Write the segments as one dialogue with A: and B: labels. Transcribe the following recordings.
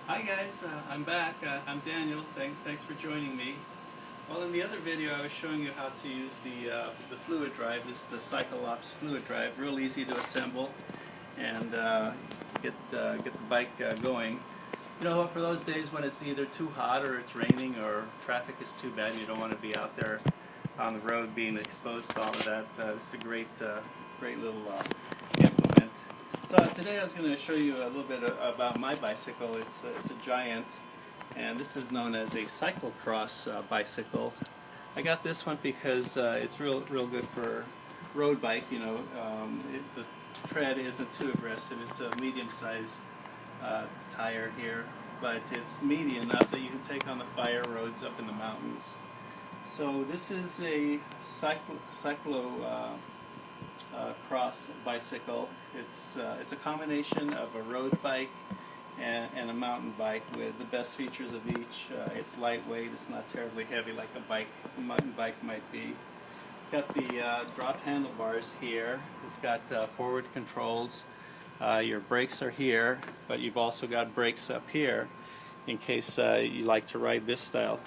A: Hi guys, I'm back. I'm Daniel. Thanks for joining me. Well, in the other video I was showing you how to use the fluid drive. This is the CycleCross fluid drive. Real easy to assemble and get the bike going. You know, for those days when it's either too hot or it's raining or traffic is too bad and you don't want to be out there on the road being exposed to all of that, it's a great little implement. So today I was going to show you a little bit about my bicycle. It's a Giant, and this is known as a CycleCross bicycle. I got this one because it's real good for road bike. You know, the tread isn't too aggressive. It's a medium-sized tire here, but it's meaty enough that you can take on the fire roads up in the mountains. So this is a CycleCross bicycle. It's a combination of a road bike and a mountain bike with the best features of each. It's lightweight. It's not terribly heavy like a mountain bike might be. It's got the drop handlebars here. It's got forward controls. Your brakes are here, but you've also got brakes up here in case you like to ride this style.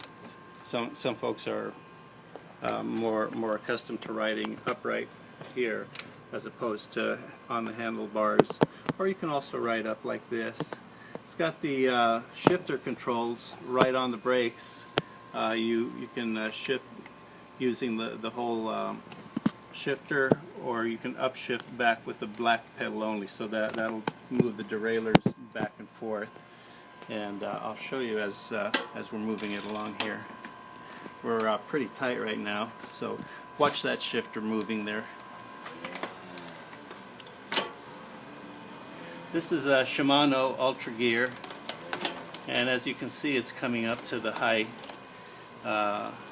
A: Some folks are more accustomed to riding upright here as opposed to on the handlebars, or you can also ride up like this. It's got the shifter controls right on the brakes. You can shift using the whole shifter, or you can upshift back with the black pedal only, so that'll move the derailleurs back and forth. And I'll show you as we're moving it along here. We're pretty tight right now, so watch that shifter moving there. This is a Shimano Ultra Gear, and as you can see, it's coming up to the high,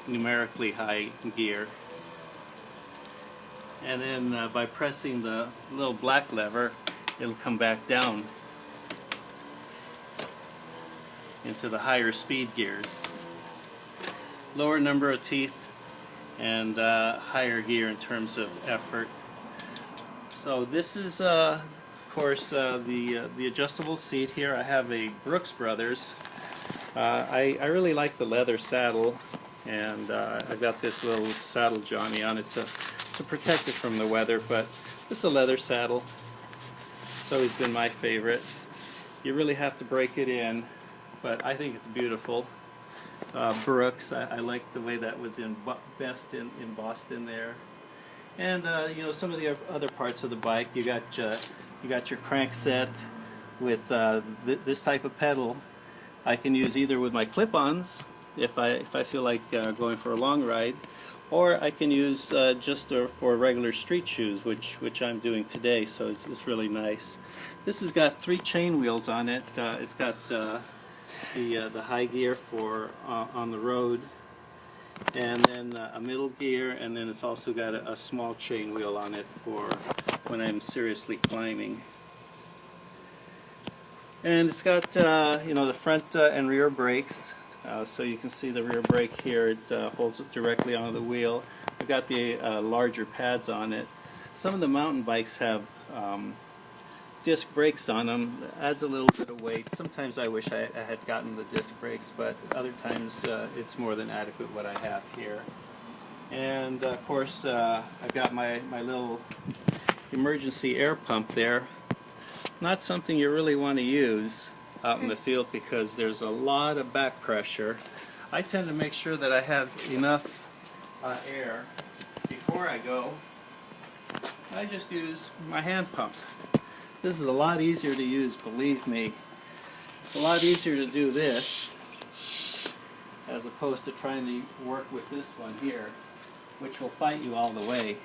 A: numerically high gear. And then by pressing the little black lever, it'll come back down into the higher speed gears. Lower number of teeth and higher gear in terms of effort. So this is of course the adjustable seat here. I have a Brooks Brothers. I really like the leather saddle, and I've got this little saddle Johnny on it to protect it from the weather, but it's a leather saddle. It's always been my favorite. You really have to break it in, but I think it's beautiful. Brooks, I like the way that was best in Boston there. And you know, some of the other parts of the bike, you got your crank set with this type of pedal. I can use either with my clip-ons if I feel like going for a long ride, or I can use just for regular street shoes, which I'm doing today. So it's really nice. This has got 3 chain wheels on it. It's got the high gear for on the road, and then a middle gear, and then it's also got a small chain wheel on it for when I'm seriously climbing. And it's got you know, the front and rear brakes, so you can see the rear brake here. It holds it directly onto the wheel. I've got the larger pads on it. Some of the mountain bikes have disc brakes on them. It adds a little bit of weight. Sometimes I wish I had gotten the disc brakes, but other times it's more than adequate what I have here. And of course I've got my little emergency air pump there. Not something you really want to use out in the field because there's a lot of back pressure. I tend to make sure that I have enough air before I go. I just use my hand pump. This is a lot easier to use, believe me. It's a lot easier to do this as opposed to trying to work with this one here, which will fight you all the way.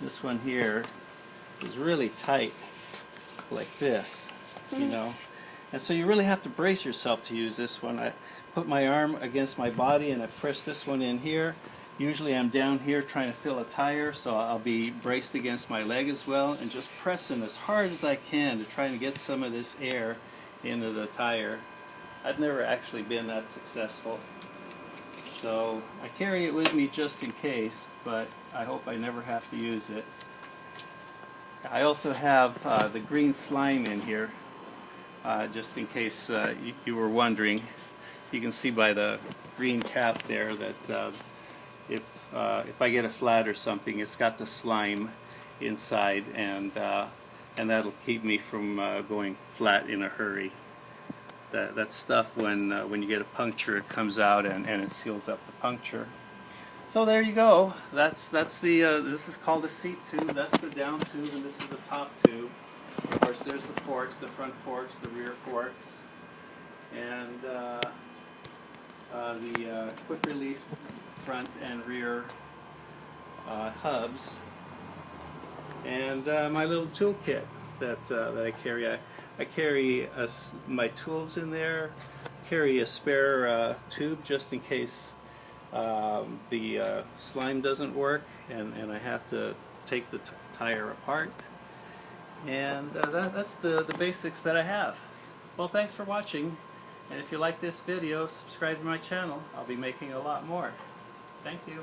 A: This one here is really tight, like this, you know. And so you really have to brace yourself to use this one. I put my arm against my body and I press this one in here. Usually I'm down here trying to fill a tire, so I'll be braced against my leg as well, and just pressing as hard as I can to try and get some of this air into the tire. I've never actually been that successful. So I carry it with me just in case, but I hope I never have to use it. I also have the green slime in here. just in case you were wondering. You can see by the green cap there that if I get a flat or something, it's got the slime inside, and that'll keep me from going flat in a hurry. That stuff, when you get a puncture, it comes out and it seals up the puncture. So there you go. That's the this is called a seat tube. That's the down tube, and this is the top tube. Of course, there's the forks, the front forks, the rear forks, and the quick release front and rear hubs, and my little toolkit that I carry. I carry my tools in there, carry a spare tube just in case the slime doesn't work and I have to take the tire apart. And that's the basics that I have. Well, thanks for watching, and if you like this video, subscribe to my channel. I'll be making a lot more. Thank you.